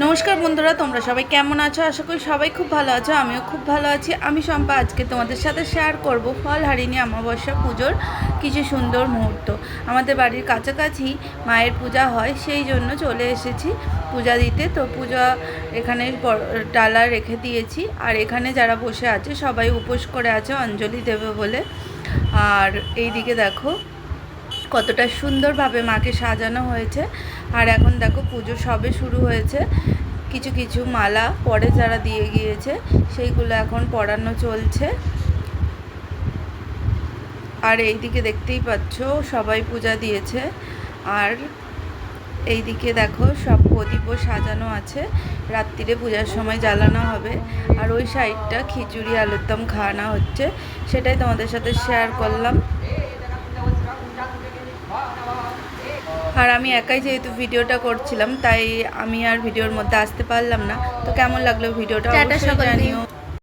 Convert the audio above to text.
নমস্কার বন্ধুরা, তোমরা সবাই কেমন আছো? আশা করি সবাই খুব ভালো আছো। আমিও খুব ভালো আছি। আমি শম্পা আজকে তোমাদের সাথে শেয়ার করব ফলহারিণী অমাবস্যা পুজোর কিছু সুন্দর মুহূর্ত। আমাদের বাড়ির কাছাকাছি মায়ের পূজা হয়, সেই জন্য চলে এসেছি পূজা দিতে। তো পূজা এখানে ডালা রেখে দিয়েছি, আর এখানে যারা বসে আছে সবাই উপোস করে আছে অঞ্জলি দেবে বলে। আর এই দিকে দেখো কতটা সুন্দরভাবে মাকে সাজানো হয়েছে। আর এখন দেখো পুজো সবে শুরু হয়েছে। কিছু কিছু মালা পরে যারা দিয়ে গিয়েছে সেইগুলো এখন পরানো চলছে। আর এই দিকে দেখতেই পাচ্ছ সবাই পূজা দিয়েছে। আর এই দিকে দেখো সব প্রদীপও সাজানো আছে, রাত্রিরে পূজার সময় জ্বালানো হবে। আর ওই সাইডটা খিচুড়ি আলুর দম খাওয়ানো হচ্ছে, সেটাই তোমাদের সাথে শেয়ার করলাম। আর আমি একাই যেহেতু ভিডিওটা করছিলাম, তাই আমি আর ভিডিওর মধ্যে আসতে পারলাম না। তো কেমন লাগলো ভিডিওটা অবশ্যই জানিও।